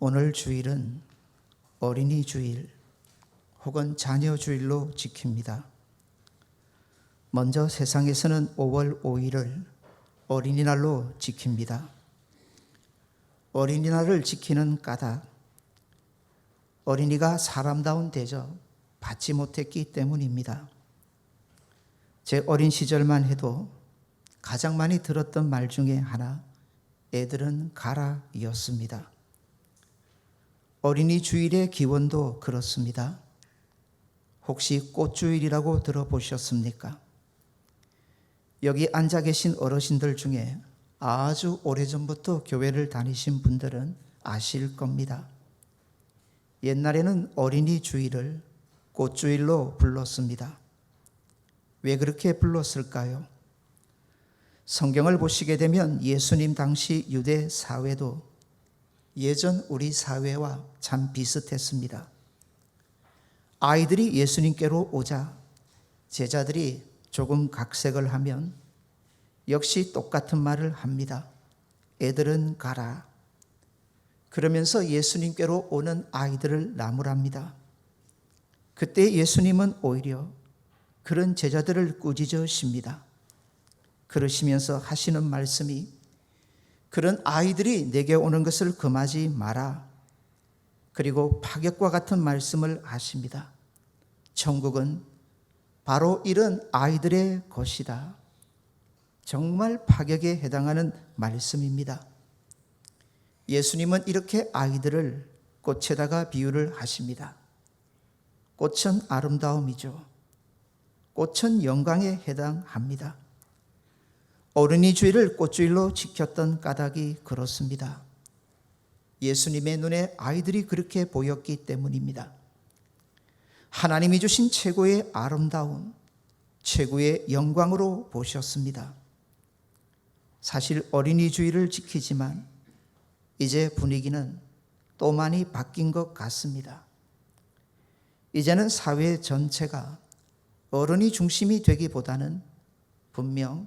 오늘 주일은 어린이 주일 혹은 자녀 주일로 지킵니다. 먼저 세상에서는 5월 5일을 어린이날로 지킵니다. 어린이날을 지키는 까닭, 어린이가 사람다운 대접 받지 못했기 때문입니다. 제 어린 시절만 해도 가장 많이 들었던 말 중에 하나, 애들은 가라였습니다. 어린이 주일의 기원도 그렇습니다. 혹시 꽃주일이라고 들어보셨습니까? 여기 앉아 계신 어르신들 중에 아주 오래전부터 교회를 다니신 분들은 아실 겁니다. 옛날에는 어린이 주일을 꽃주일로 불렀습니다. 왜 그렇게 불렀을까요? 성경을 보시게 되면 예수님 당시 유대 사회도 예전 우리 사회와 참 비슷했습니다. 아이들이 예수님께로 오자 제자들이 조금 각색을 하면 역시 똑같은 말을 합니다. 애들은 가라. 그러면서 예수님께로 오는 아이들을 나무랍니다. 그때 예수님은 오히려 그런 제자들을 꾸짖으십니다. 그러시면서 하시는 말씀이 그런 아이들이 내게 오는 것을 금하지 마라. 그리고 파격과 같은 말씀을 하십니다. 천국은 바로 이런 아이들의 것이다. 정말 파격에 해당하는 말씀입니다. 예수님은 이렇게 아이들을 꽃에다가 비유를 하십니다. 꽃은 아름다움이죠. 꽃은 영광에 해당합니다. 어린이 주일을 꽃주일로 지켰던 까닭이 그렇습니다. 예수님의 눈에 아이들이 그렇게 보였기 때문입니다. 하나님이 주신 최고의 아름다움, 최고의 영광으로 보셨습니다. 사실 어린이 주일을 지키지만 이제 분위기는 또 많이 바뀐 것 같습니다. 이제는 사회 전체가 어른이 중심이 되기보다는 분명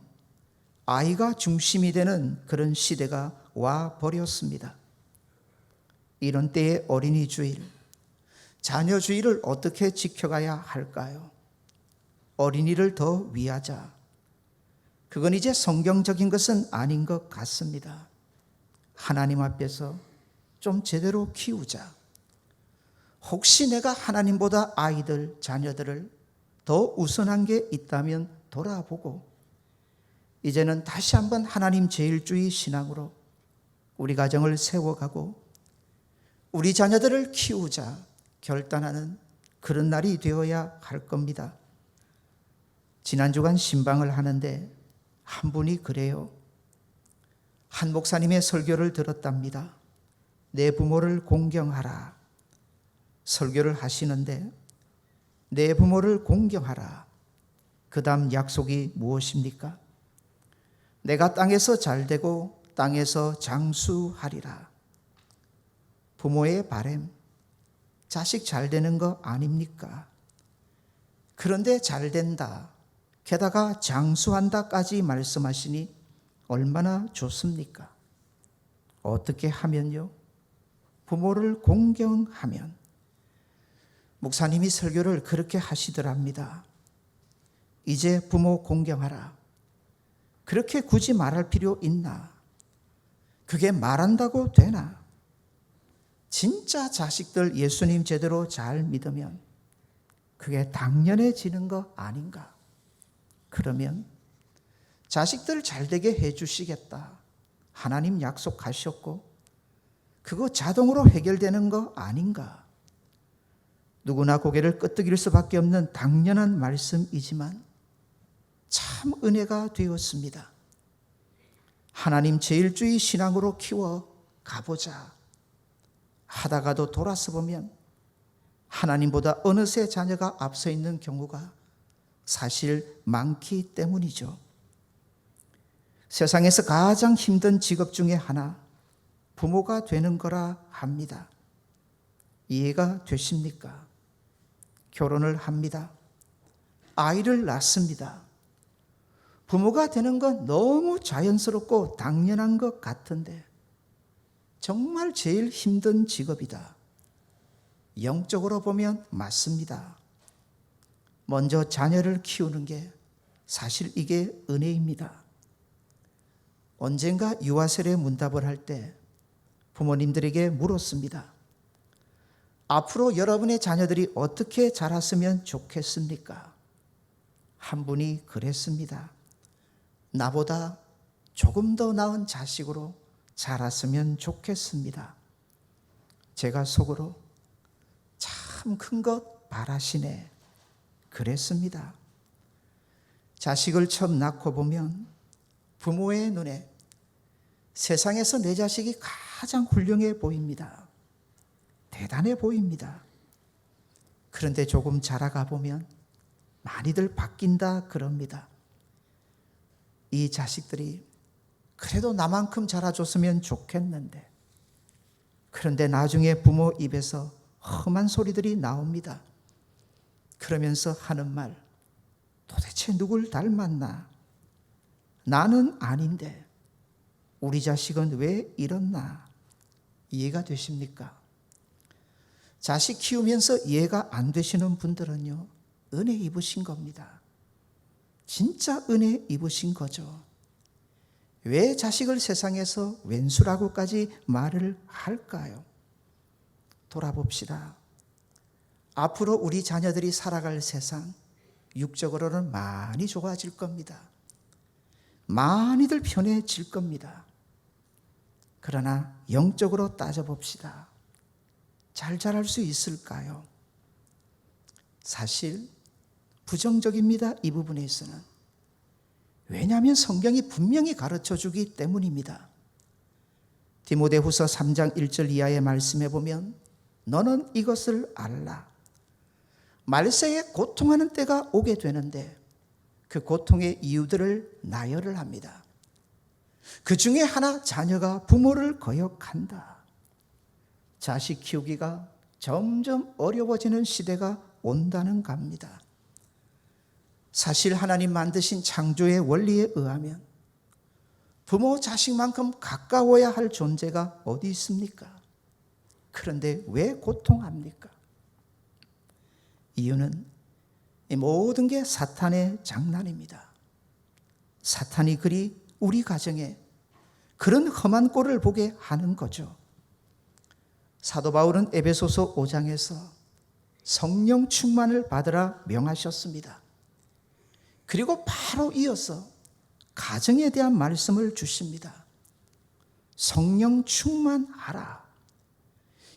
아이가 중심이 되는 그런 시대가 와 버렸습니다. 이런 때의 어린이 주일, 자녀 주일을 어떻게 지켜가야 할까요? 어린이를 더 위하자. 그건 이제 성경적인 것은 아닌 것 같습니다. 하나님 앞에서 좀 제대로 키우자. 혹시 내가 하나님보다 아이들, 자녀들을 더 우선한 게 있다면 돌아보고 이제는 다시 한번 하나님 제일주의 신앙으로 우리 가정을 세워가고 우리 자녀들을 키우자 결단하는 그런 날이 되어야 할 겁니다. 지난 주간 신방을 하는데 한 분이 그래요. 한 목사님의 설교를 들었답니다. 내 부모를 공경하라. 설교를 하시는데 내 부모를 공경하라. 그 다음 약속이 무엇입니까? 내가 땅에서 잘되고 땅에서 장수하리라. 부모의 바람, 자식 잘되는 거 아닙니까? 그런데 잘된다, 게다가 장수한다까지 말씀하시니 얼마나 좋습니까? 어떻게 하면요? 부모를 공경하면. 목사님이 설교를 그렇게 하시더랍니다. 이제 부모 공경하라. 그렇게 굳이 말할 필요 있나? 그게 말한다고 되나? 진짜 자식들 예수님 제대로 잘 믿으면 그게 당연해지는 거 아닌가? 그러면 자식들 잘되게 해주시겠다. 하나님 약속하셨고 그거 자동으로 해결되는 거 아닌가? 누구나 고개를 끄덕일 수밖에 없는 당연한 말씀이지만 참 은혜가 되었습니다. 하나님 제일주의 신앙으로 키워 가보자 하다가도 돌아서 보면 하나님보다 어느새 자녀가 앞서 있는 경우가 사실 많기 때문이죠. 세상에서 가장 힘든 직업 중에 하나, 부모가 되는 거라 합니다. 이해가 되십니까? 결혼을 합니다. 아이를 낳습니다. 부모가 되는 건 너무 자연스럽고 당연한 것 같은데 정말 제일 힘든 직업이다. 영적으로 보면 맞습니다. 먼저 자녀를 키우는 게 사실 이게 은혜입니다. 언젠가 유아세례 문답을 할 때 부모님들에게 물었습니다. 앞으로 여러분의 자녀들이 어떻게 자랐으면 좋겠습니까? 한 분이 그랬습니다. 나보다 조금 더 나은 자식으로 자랐으면 좋겠습니다. 제가 속으로 참 큰 것 바라시네 그랬습니다. 자식을 처음 낳고 보면 부모의 눈에 세상에서 내 자식이 가장 훌륭해 보입니다. 대단해 보입니다. 그런데 조금 자라가 보면 많이들 바뀐다 그럽니다. 이 자식들이 그래도 나만큼 자라줬으면 좋겠는데, 그런데 나중에 부모 입에서 험한 소리들이 나옵니다. 그러면서 하는 말, 도대체 누굴 닮았나? 나는 아닌데 우리 자식은 왜 이렇나? 이해가 되십니까? 자식 키우면서 이해가 안 되시는 분들은요, 은혜 입으신 겁니다. 진짜 은혜 입으신 거죠. 왜 자식을 세상에서 왼수라고까지 말을 할까요? 돌아봅시다. 앞으로 우리 자녀들이 살아갈 세상, 육적으로는 많이 좋아질 겁니다. 많이들 편해질 겁니다. 그러나 영적으로 따져봅시다. 잘 자랄 수 있을까요? 사실 부정적입니다. 이 부분에 있어서는. 왜냐하면 성경이 분명히 가르쳐주기 때문입니다. 디모데후서 3장 1절 이하의 말씀에 보면 너는 이것을 알라. 말세에 고통하는 때가 오게 되는데 그 고통의 이유들을 나열을 합니다. 그 중에 하나, 자녀가 부모를 거역한다. 자식 키우기가 점점 어려워지는 시대가 온다는 겁니다. 사실 하나님 만드신 창조의 원리에 의하면 부모 자식만큼 가까워야 할 존재가 어디 있습니까? 그런데 왜 고통합니까? 이유는 이 모든 게 사탄의 장난입니다. 사탄이 그리 우리 가정에 그런 험한 꼴을 보게 하는 거죠. 사도 바울은 에베소서 5장에서 성령 충만을 받으라 명하셨습니다. 그리고 바로 이어서 가정에 대한 말씀을 주십니다. 성령 충만하라.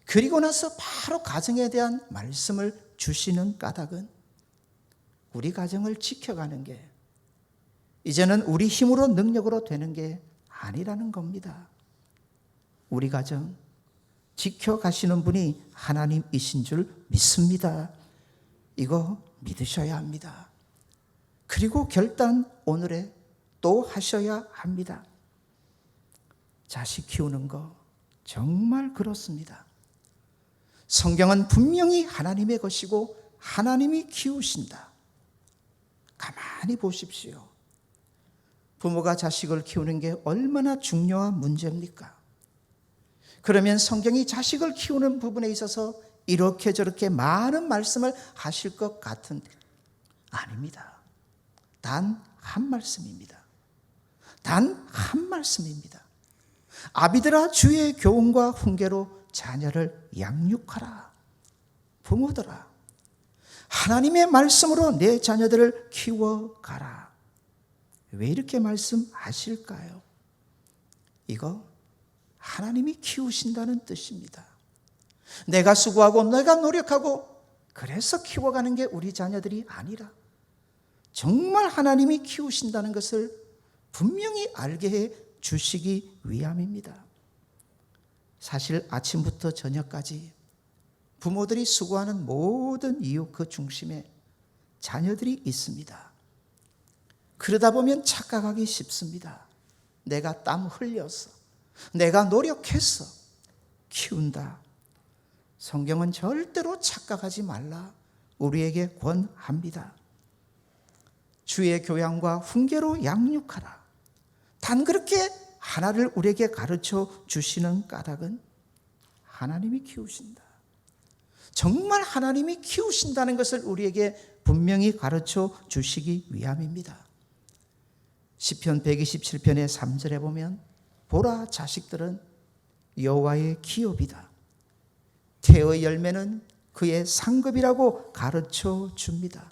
그리고 나서 바로 가정에 대한 말씀을 주시는 까닭은 우리 가정을 지켜가는 게 이제는 우리 힘으로 능력으로 되는 게 아니라는 겁니다. 우리 가정 지켜가시는 분이 하나님이신 줄 믿습니다. 이거 믿으셔야 합니다. 그리고 결단 오늘에 또 하셔야 합니다. 자식 키우는 거 정말 그렇습니다. 성경은 분명히 하나님의 것이고 하나님이 키우신다. 가만히 보십시오. 부모가 자식을 키우는 게 얼마나 중요한 문제입니까? 그러면 성경이 자식을 키우는 부분에 있어서 이렇게 저렇게 많은 말씀을 하실 것 같은데 아닙니다. 단 한 말씀입니다. 단 한 말씀입니다. 아비들아 주의 교훈과 훈계로 자녀를 양육하라. 부모들아 하나님의 말씀으로 내 자녀들을 키워가라. 왜 이렇게 말씀하실까요? 이거 하나님이 키우신다는 뜻입니다. 내가 수고하고 내가 노력하고 그래서 키워가는 게 우리 자녀들이 아니라 정말 하나님이 키우신다는 것을 분명히 알게 해 주시기 위함입니다. 사실 아침부터 저녁까지 부모들이 수고하는 모든 이유 그 중심에 자녀들이 있습니다. 그러다 보면 착각하기 쉽습니다. 내가 땀 흘려서 내가 노력해서 키운다. 성경은 절대로 착각하지 말라 우리에게 권합니다. 주의 교양과 훈계로 양육하라. 단 그렇게 하나를 우리에게 가르쳐 주시는 까닭은 하나님이 키우신다. 정말 하나님이 키우신다는 것을 우리에게 분명히 가르쳐 주시기 위함입니다. 시편 127편의 3절에 보면 보라, 자식들은 여호와의 기업이다. 태의 열매는 그의 상급이라고 가르쳐 줍니다.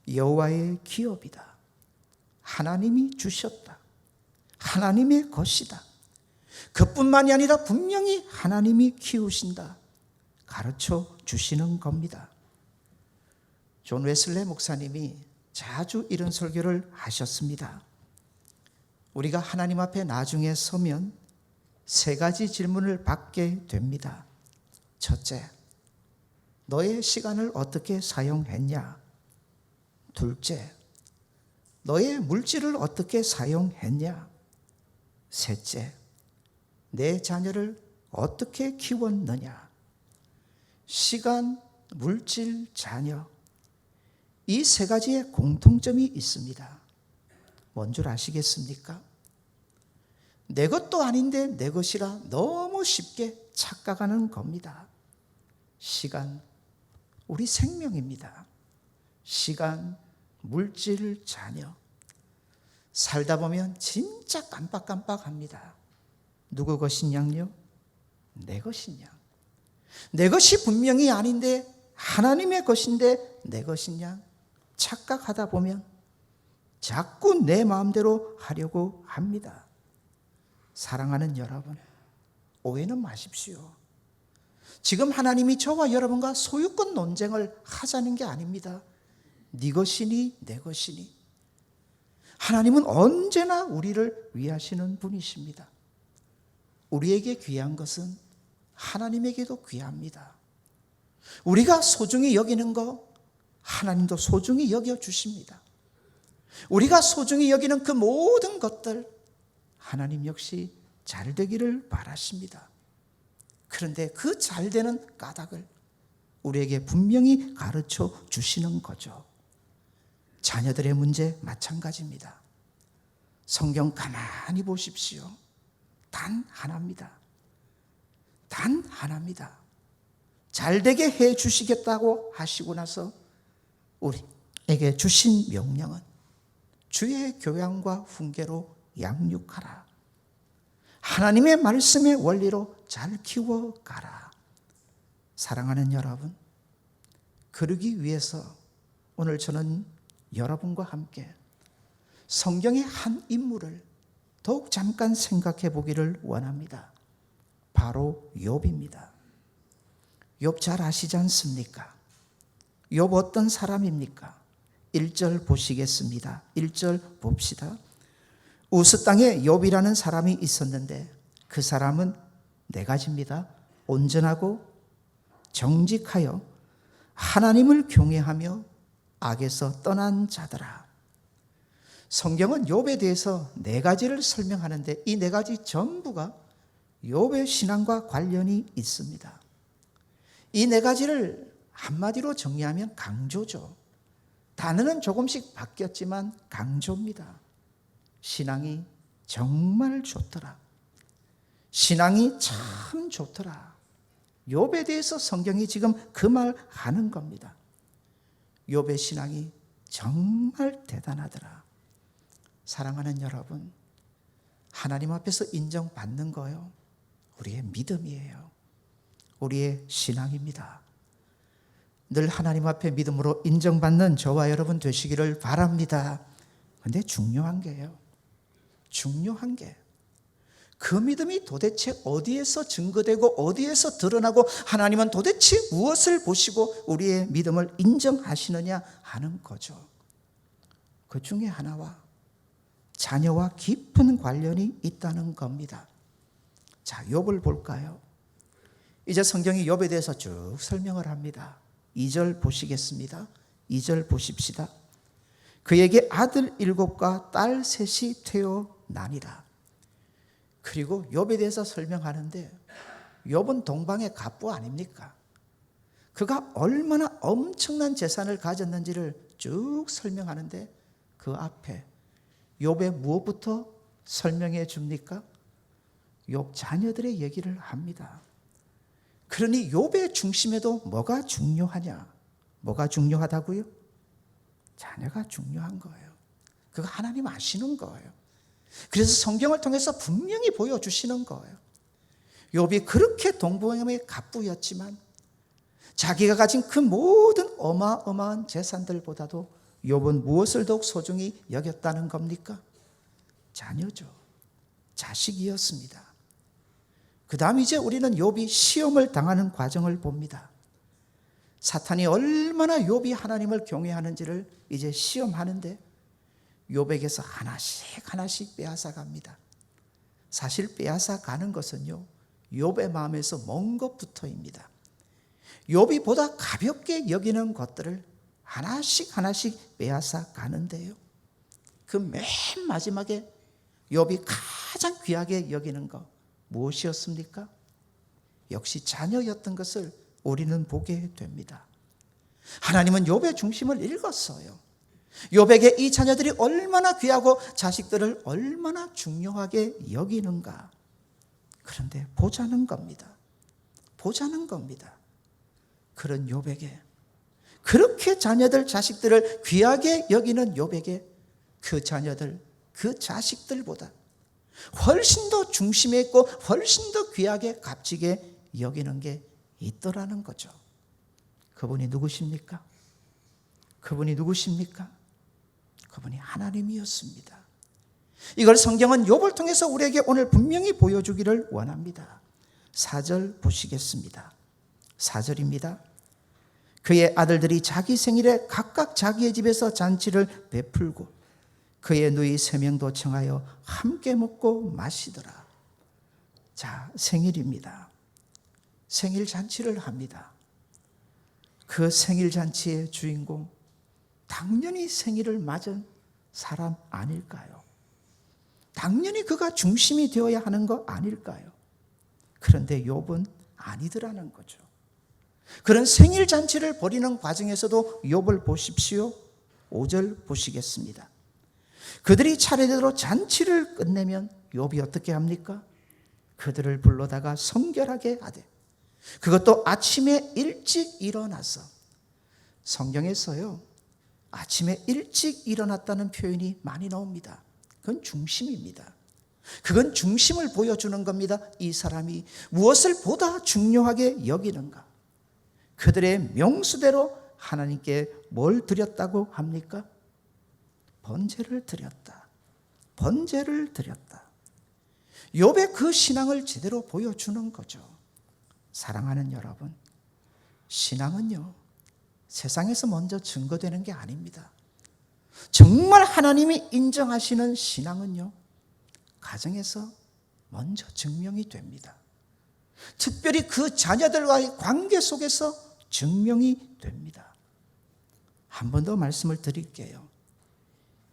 여호와의 기업이다. 하나님이 주셨다. 하나님의 것이다. 그뿐만이 아니라 분명히 하나님이 키우신다. 가르쳐 주시는 겁니다. 존 웨슬레 목사님이 자주 이런 설교를 하셨습니다. 우리가 하나님 앞에 나중에 서면 세 가지 질문을 받게 됩니다. 첫째, 너의 시간을 어떻게 사용했냐? 둘째, 너의 물질을 어떻게 사용했냐? 셋째, 내 자녀를 어떻게 키웠느냐? 시간, 물질, 자녀, 이 세 가지의 공통점이 있습니다. 뭔 줄 아시겠습니까? 내 것도 아닌데 내 것이라 너무 쉽게 착각하는 겁니다. 시간, 우리 생명입니다. 시간, 물질, 자녀. 살다 보면 진짜 깜빡깜빡합니다. 누구 것이냐요? 내 것이냐? 내 것이 분명히 아닌데 하나님의 것인데 내 것이냐? 착각하다 보면 자꾸 내 마음대로 하려고 합니다. 사랑하는 여러분, 오해는 마십시오. 지금 하나님이 저와 여러분과 소유권 논쟁을 하자는 게 아닙니다. 네 것이니 내 것이니. 하나님은 언제나 우리를 위하시는 분이십니다. 우리에게 귀한 것은 하나님에게도 귀합니다. 우리가 소중히 여기는 거 하나님도 소중히 여겨주십니다. 우리가 소중히 여기는 그 모든 것들 하나님 역시 잘 되기를 바라십니다. 그런데 그 잘 되는 까닭을 우리에게 분명히 가르쳐 주시는 거죠. 자녀들의 문제 마찬가지입니다. 성경 가만히 보십시오. 단 하나입니다. 단 하나입니다. 잘 되게 해 주시겠다고 하시고 나서 우리에게 주신 명령은 주의 교양과 훈계로 양육하라. 하나님의 말씀의 원리로 잘 키워가라. 사랑하는 여러분, 그러기 위해서 오늘 저는 여러분과 함께 성경의 한 인물을 더욱 잠깐 생각해 보기를 원합니다. 바로 욥입니다. 욥 잘 아시지 않습니까? 욥 어떤 사람입니까? 1절 보시겠습니다. 1절 봅시다. 우스 땅에 욥이라는 사람이 있었는데 그 사람은 네 가지입니다. 온전하고 정직하여 하나님을 경외하며 악에서 떠난 자더라. 성경은 욥에 대해서 네 가지를 설명하는데 이 네 가지 전부가 욥의 신앙과 관련이 있습니다. 이 네 가지를 한마디로 정리하면 강조죠. 단어는 조금씩 바뀌었지만 강조입니다. 신앙이 정말 좋더라. 신앙이 참 좋더라. 욥에 대해서 성경이 지금 그 말 하는 겁니다. 욥의 신앙이 정말 대단하더라. 사랑하는 여러분, 하나님 앞에서 인정받는 거요, 우리의 믿음이에요. 우리의 신앙입니다. 늘 하나님 앞에 믿음으로 인정받는 저와 여러분 되시기를 바랍니다. 그런데 중요한 게요, 중요한 게 그 믿음이 도대체 어디에서 증거되고 어디에서 드러나고 하나님은 도대체 무엇을 보시고 우리의 믿음을 인정하시느냐 하는 거죠. 그 중에 하나와 자녀와 깊은 관련이 있다는 겁니다. 자, 욥을 볼까요? 이제 성경이 욥에 대해서 쭉 설명을 합니다. 2절 보시겠습니다. 2절 보십시다. 그에게 아들 7과 딸 3이 태어나니라. 그리고 욥에 대해서 설명하는데 욥은 동방의 갑부 아닙니까? 그가 얼마나 엄청난 재산을 가졌는지를 쭉 설명하는데 그 앞에 욥의 무엇부터 설명해 줍니까? 욥 자녀들의 얘기를 합니다. 그러니 욥의 중심에도 뭐가 중요하냐? 뭐가 중요하다고요? 자녀가 중요한 거예요. 그거 하나님 아시는 거예요. 그래서 성경을 통해서 분명히 보여주시는 거예요. 욥이 그렇게 동부함의 갑부였지만 자기가 가진 그 모든 어마어마한 재산들보다도 욥은 무엇을 더욱 소중히 여겼다는 겁니까? 자녀죠. 자식이었습니다. 그 다음 이제 우리는 욥이 시험을 당하는 과정을 봅니다. 사탄이 얼마나 욥이 하나님을 경외하는지를 이제 시험하는데 욥에게서 하나씩 빼앗아 갑니다. 사실 빼앗아 가는 것은요, 욥의 마음에서 먼 것부터입니다. 욥이 보다 가볍게 여기는 것들을 하나씩 빼앗아 가는데요, 그 맨 마지막에 욥이 가장 귀하게 여기는 것 무엇이었습니까? 역시 자녀였던 것을 우리는 보게 됩니다. 하나님은 욥의 중심을 읽었어요. 욥에게 이 자녀들이 얼마나 귀하고 자식들을 얼마나 중요하게 여기는가. 그런데 보자는 겁니다. 그런 욥에게, 그렇게 자녀들 자식들을 귀하게 여기는 욥에게 그 자녀들 그 자식들보다 훨씬 더 중심에 있고 훨씬 더 귀하게 값지게 여기는 게 있더라는 거죠. 그분이 누구십니까? 그분이 하나님이었습니다. 이걸 성경은 욥을 통해서 우리에게 오늘 분명히 보여주기를 원합니다. 4절 보시겠습니다. 4절입니다. 그의 아들들이 자기 생일에 각각 자기의 집에서 잔치를 베풀고 그의 누이 3명도 청하여 함께 먹고 마시더라. 자, 생일입니다. 생일 잔치를 합니다. 그 생일 잔치의 주인공, 당연히 생일을 맞은 사람 아닐까요? 당연히 그가 중심이 되어야 하는 거 아닐까요? 그런데 욥은 아니더라는 거죠. 그런 생일 잔치를 벌이는 과정에서도 욥을 보십시오. 5절 보시겠습니다. 그들이 차례대로 잔치를 끝내면 욥이 어떻게 합니까? 그들을 불러다가 성결하게 하되, 그것도 아침에 일찍 일어나서. 성경에서요, 아침에 일찍 일어났다는 표현이 많이 나옵니다. 그건 중심입니다. 그건 중심을 보여주는 겁니다. 이 사람이 무엇을 보다 중요하게 여기는가. 그들의 명수대로 하나님께 뭘 드렸다고 합니까? 번제를 드렸다. 욥의 그 신앙을 제대로 보여주는 거죠. 사랑하는 여러분, 신앙은요, 세상에서 먼저 증거되는 게 아닙니다. 정말 하나님이 인정하시는 신앙은요, 가정에서 먼저 증명이 됩니다. 특별히 그 자녀들과의 관계 속에서 증명이 됩니다. 한 번 더 말씀을 드릴게요.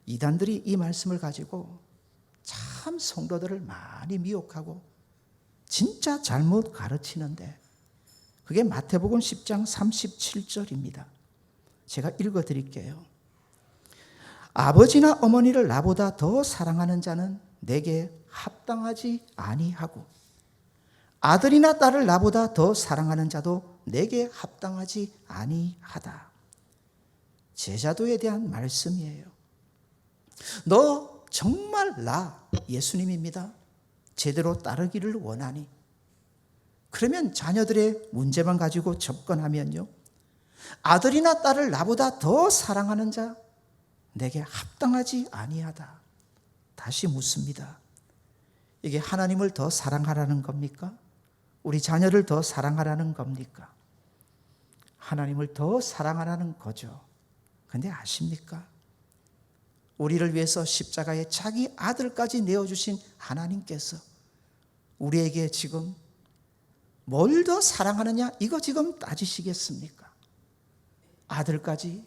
이단들이 이 말씀을 가지고 참 성도들을 많이 미혹하고 진짜 잘못 가르치는데, 그게 마태복음 10장 37절입니다. 제가 읽어드릴게요. 아버지나 어머니를 나보다 더 사랑하는 자는 내게 합당하지 아니하고, 아들이나 딸을 나보다 더 사랑하는 자도 내게 합당하지 아니하다. 제자도에 대한 말씀이에요. 너 정말 나, 예수님입니다, 제대로 따르기를 원하니? 그러면 자녀들의 문제만 가지고 접근하면요, 아들이나 딸을 나보다 더 사랑하는 자 내게 합당하지 아니하다. 다시 묻습니다. 이게 하나님을 더 사랑하라는 겁니까? 우리 자녀를 더 사랑하라는 겁니까? 하나님을 더 사랑하라는 거죠. 근데 아십니까? 우리를 위해서 십자가에 자기 아들까지 내어주신 하나님께서 우리에게 지금 뭘 더 사랑하느냐, 이거 지금 따지시겠습니까? 아들까지,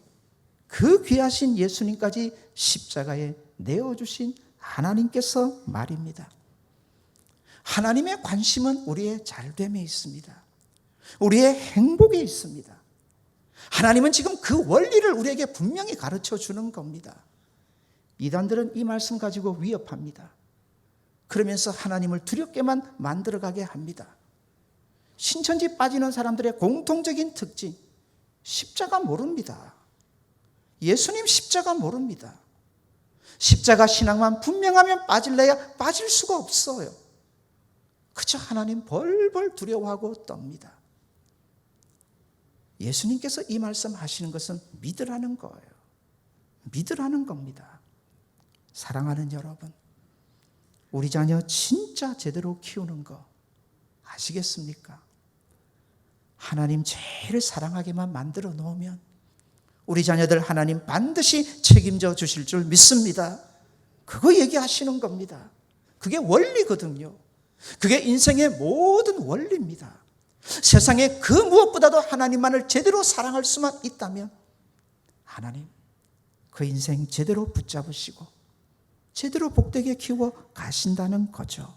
그 귀하신 예수님까지 십자가에 내어주신 하나님께서 말입니다. 하나님의 관심은 우리의 잘됨에 있습니다. 우리의 행복에 있습니다. 하나님은 지금 그 원리를 우리에게 분명히 가르쳐 주는 겁니다. 이단들은 이 말씀 가지고 위협합니다. 그러면서 하나님을 두렵게만 만들어가게 합니다. 신천지 빠지는 사람들의 공통적인 특징, 십자가 모릅니다. 예수님 십자가 모릅니다. 십자가 신앙만 분명하면 빠질래야 빠질 수가 없어요. 그저 하나님 벌벌 두려워하고 떱니다. 예수님께서 이 말씀 하시는 것은 믿으라는 거예요. 믿으라는 겁니다. 사랑하는 여러분, 우리 자녀 진짜 제대로 키우는 거 아시겠습니까? 하나님 제일 사랑하게만 만들어 놓으면 우리 자녀들 하나님 반드시 책임져 주실 줄 믿습니다. 그거 얘기하시는 겁니다. 그게 원리거든요. 그게 인생의 모든 원리입니다. 세상에 그 무엇보다도 하나님만을 제대로 사랑할 수만 있다면 하나님 그 인생 제대로 붙잡으시고 제대로 복되게 키워 가신다는 거죠.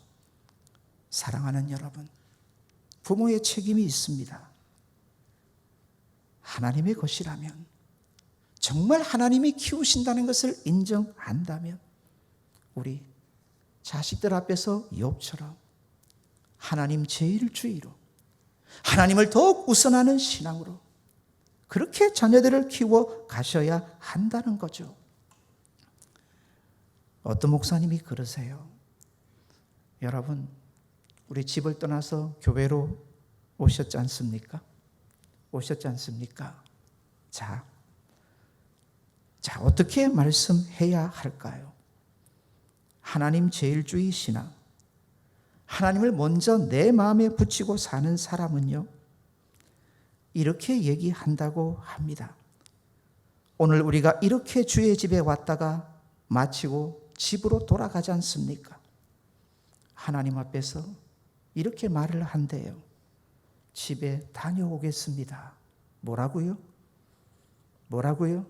사랑하는 여러분, 부모의 책임이 있습니다. 하나님의 것이라면, 정말 하나님이 키우신다는 것을 인정한다면 우리 자식들 앞에서 욥처럼 하나님 제일주의로, 하나님을 더욱 우선하는 신앙으로 그렇게 자녀들을 키워 가셔야 한다는 거죠. 어떤 목사님이 그러세요. 여러분, 우리 집을 떠나서 교회로 오셨지 않습니까? 오셨지 않습니까? 자, 어떻게 말씀해야 할까요? 하나님 제일주의 신앙, 하나님을 먼저 내 마음에 붙이고 사는 사람은요, 이렇게 얘기한다고 합니다. 오늘 우리가 이렇게 주의 집에 왔다가 마치고 집으로 돌아가지 않습니까? 하나님 앞에서 이렇게 말을 한대요. 집에 다녀오겠습니다. 뭐라고요? 뭐라고요?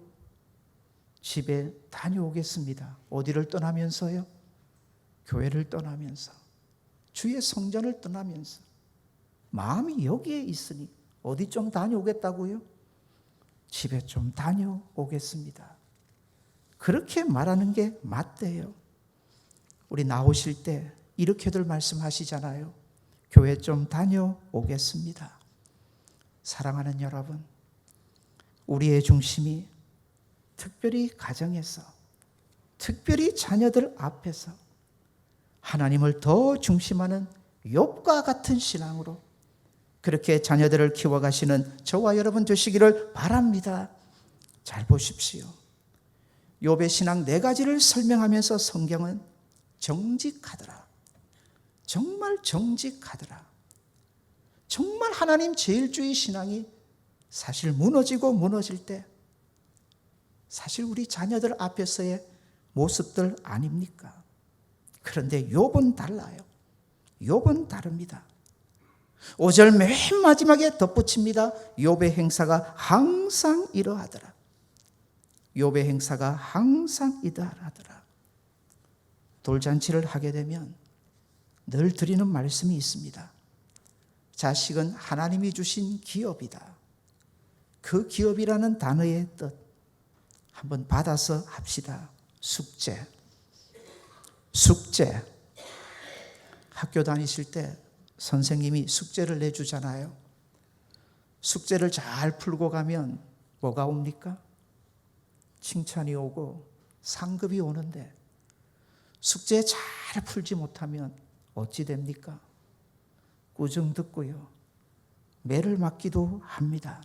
집에 다녀오겠습니다. 어디를 떠나면서요? 교회를 떠나면서, 주의 성전을 떠나면서. 마음이 여기에 있으니 어디 좀 다녀오겠다고요? 집에 좀 다녀오겠습니다. 그렇게 말하는 게 맞대요. 우리 나오실 때 이렇게들 말씀하시잖아요. 교회 좀 다녀오겠습니다. 사랑하는 여러분, 우리의 중심이 특별히 가정에서, 특별히 자녀들 앞에서 하나님을 더 중심하는 욥과 같은 신앙으로 그렇게 자녀들을 키워가시는 저와 여러분 되시기를 바랍니다. 잘 보십시오. 욥의 신앙 4가지를 설명하면서 성경은 정직하더라, 정말 정직하더라, 정말 하나님 제일주의 신앙이 사실 무너질 때 사실 우리 자녀들 앞에서의 모습들 아닙니까? 그런데 욥은 달라요. 욥은 다릅니다. 5절 맨 마지막에 덧붙입니다. 욥의 행사가 항상 이러하더라. 욥의 행사가 항상 이러하더라. 돌잔치를 하게 되면 늘 드리는 말씀이 있습니다. 자식은 하나님이 주신 기업이다. 그 기업이라는 단어의 뜻 한번 받아서 합시다. 숙제. 숙제. 학교 다니실 때 선생님이 숙제를 내주잖아요. 숙제를 잘 풀고 가면 뭐가 옵니까? 칭찬이 오고 상급이 오는데 숙제 잘 풀지 못하면 어찌 됩니까? 꾸중 듣고요, 매를 맞기도 합니다.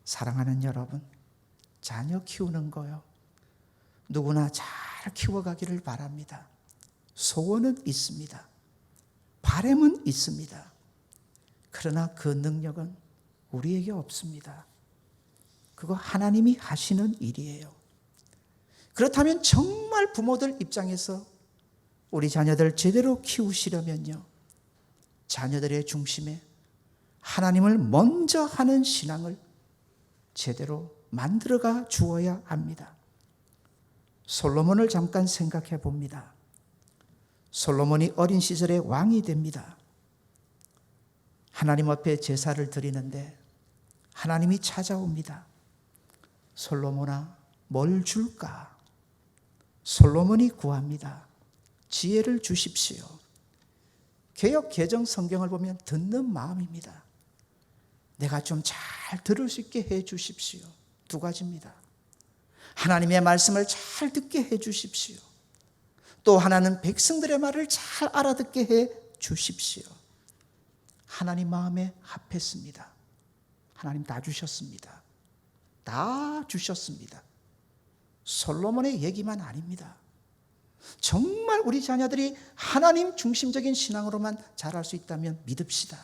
사랑하는 여러분, 자녀 키우는 거요, 누구나 잘 키워가기를 바랍니다. 소원은 있습니다. 바람은 있습니다. 그러나 그 능력은 우리에게 없습니다. 그거 하나님이 하시는 일이에요. 그렇다면 정말 부모들 입장에서 우리 자녀들 제대로 키우시려면요, 자녀들의 중심에 하나님을 먼저 하는 신앙을 제대로 만들어가 주어야 합니다. 솔로몬을 잠깐 생각해 봅니다. 솔로몬이 어린 시절에 왕이 됩니다. 하나님 앞에 제사를 드리는데 하나님이 찾아옵니다. 솔로몬아, 뭘 줄까? 솔로몬이 구합니다. 지혜를 주십시오. 개역 개정 성경을 보면 듣는 마음입니다. 내가 좀 잘 들을 수 있게 해 주십시오. 두 가지입니다. 하나님의 말씀을 잘 듣게 해 주십시오. 또 하나는 백성들의 말을 잘 알아듣게 해 주십시오. 하나님 마음에 합했습니다. 하나님 다 주셨습니다. 다 주셨습니다. 솔로몬의 얘기만 아닙니다. 정말 우리 자녀들이 하나님 중심적인 신앙으로만 자랄 수 있다면 믿읍시다.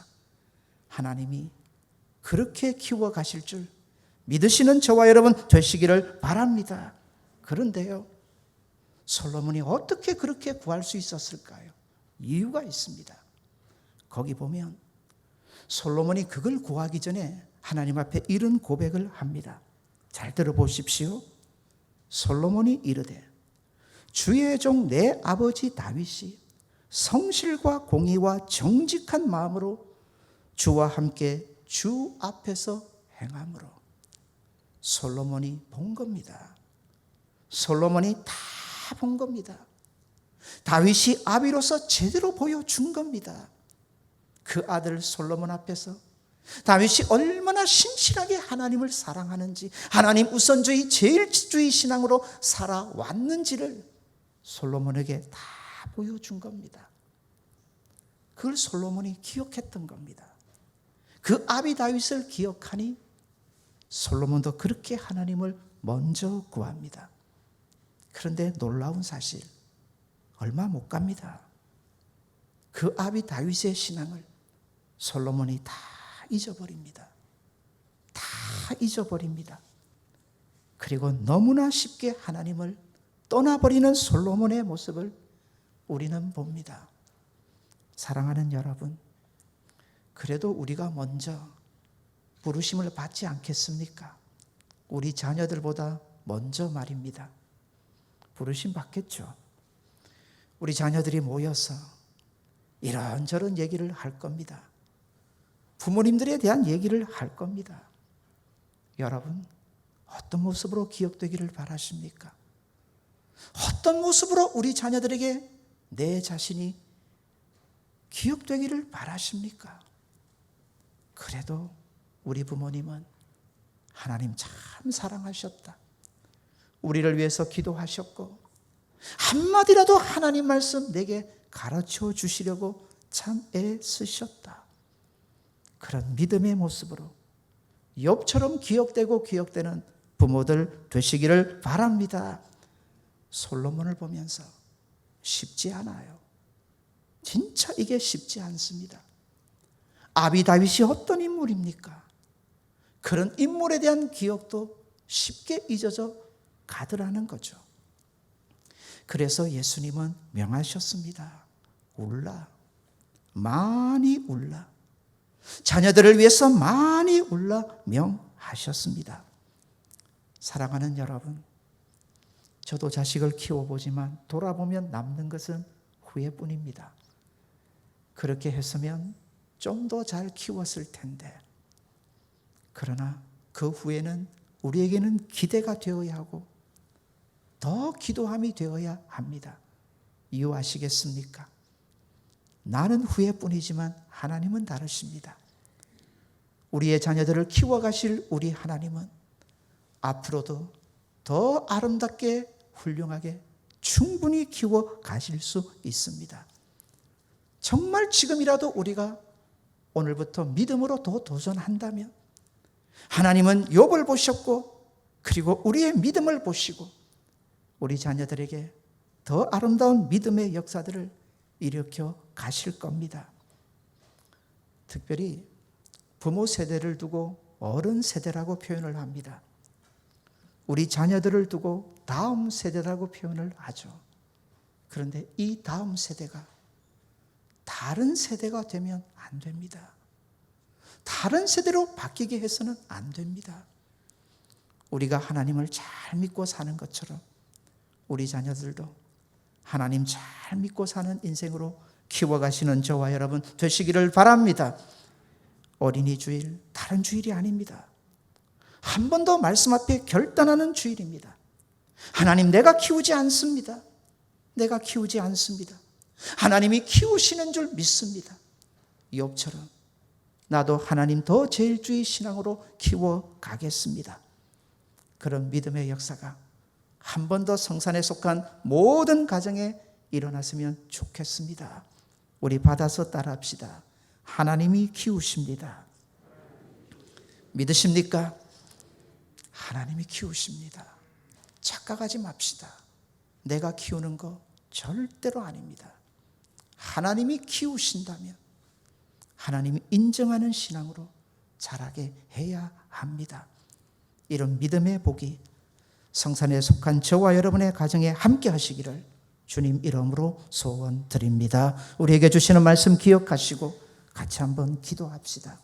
하나님이 그렇게 키워 가실 줄 믿으시는 저와 여러분 되시기를 바랍니다. 그런데요, 솔로몬이 어떻게 그렇게 구할 수 있었을까요? 이유가 있습니다. 거기 보면 솔로몬이 그걸 구하기 전에 하나님 앞에 이런 고백을 합니다. 잘 들어보십시오. 솔로몬이 이르되 주의 종 내 아버지 다윗이 성실과 공의와 정직한 마음으로 주와 함께 주 앞에서 행함으로. 솔로몬이 본 겁니다. 솔로몬이 다 본 겁니다. 다윗이 아비로서 제대로 보여준 겁니다. 그 아들 솔로몬 앞에서 다윗이 얼마나 신실하게 하나님을 사랑하는지, 하나님 우선주의, 제일주의 신앙으로 살아왔는지를 솔로몬에게 다 보여준 겁니다. 그걸 솔로몬이 기억했던 겁니다. 그 아비 다윗을 기억하니 솔로몬도 그렇게 하나님을 먼저 구합니다. 그런데 놀라운 사실, 얼마 못 갑니다. 그 아비 다윗의 신앙을 솔로몬이 다 잊어버립니다. 다 잊어버립니다. 그리고 너무나 쉽게 하나님을 떠나버리는 솔로몬의 모습을 우리는 봅니다. 사랑하는 여러분, 그래도 우리가 먼저 부르심을 받지 않겠습니까? 우리 자녀들보다 먼저 말입니다. 부르심 받겠죠. 우리 자녀들이 모여서 이런저런 얘기를 할 겁니다. 부모님들에 대한 얘기를 할 겁니다. 여러분, 어떤 모습으로 기억되기를 바라십니까? 어떤 모습으로 우리 자녀들에게 내 자신이 기억되기를 바라십니까? 그래도 우리 부모님은 하나님 참 사랑하셨다. 우리를 위해서 기도하셨고 한마디라도 하나님 말씀 내게 가르쳐 주시려고 참 애쓰셨다. 그런 믿음의 모습으로 욥처럼 기억되고 기억되는 부모들 되시기를 바랍니다. 솔로몬을 보면서 쉽지 않아요. 진짜 이게 쉽지 않습니다. 아비 다윗이 어떤 인물입니까? 그런 인물에 대한 기억도 쉽게 잊어져 가더라는 거죠. 그래서 예수님은 명하셨습니다. 울라. 많이 울라. 자녀들을 위해서 많이 울라 명하셨습니다. 사랑하는 여러분, 저도 자식을 키워보지만 돌아보면 남는 것은 후회뿐입니다. 그렇게 했으면 좀 더 잘 키웠을 텐데. 그러나 그 후에는 우리에게는 기대가 되어야 하고 더 기도함이 되어야 합니다. 이유 아시겠습니까? 나는 후회뿐이지만 하나님은 다르십니다. 우리의 자녀들을 키워가실 우리 하나님은 앞으로도 더 아름답게 훌륭하게 충분히 키워가실 수 있습니다. 정말 지금이라도 우리가 오늘부터 믿음으로 더 도전한다면 하나님은 욥을 보셨고 그리고 우리의 믿음을 보시고 우리 자녀들에게 더 아름다운 믿음의 역사들을 일으켜 가실 겁니다. 특별히 부모 세대를 두고 어른 세대라고 표현을 합니다. 우리 자녀들을 두고 다음 세대라고 표현을 하죠. 그런데 이 다음 세대가 다른 세대가 되면 안 됩니다. 다른 세대로 바뀌게 해서는 안 됩니다. 우리가 하나님을 잘 믿고 사는 것처럼 우리 자녀들도 하나님 잘 믿고 사는 인생으로 키워가시는 저와 여러분 되시기를 바랍니다. 어린이 주일, 다른 주일이 아닙니다. 한 번 더 말씀 앞에 결단하는 주일입니다. 하나님, 내가 키우지 않습니다. 내가 키우지 않습니다. 하나님이 키우시는 줄 믿습니다. 욥처럼 나도 하나님 더 제일주의 신앙으로 키워가겠습니다. 그런 믿음의 역사가 한 번 더 성산에 속한 모든 가정에 일어났으면 좋겠습니다. 우리 받아서 따라합시다. 하나님이 키우십니다. 믿으십니까? 하나님이 키우십니다. 착각하지 맙시다. 내가 키우는 거 절대로 아닙니다. 하나님이 키우신다면 하나님이 인정하는 신앙으로 자라게 해야 합니다. 이런 믿음의 복이 성산에 속한 저와 여러분의 가정에 함께 하시기를 주님 이름으로 소원드립니다. 우리에게 주시는 말씀 기억하시고 같이 한번 기도합시다.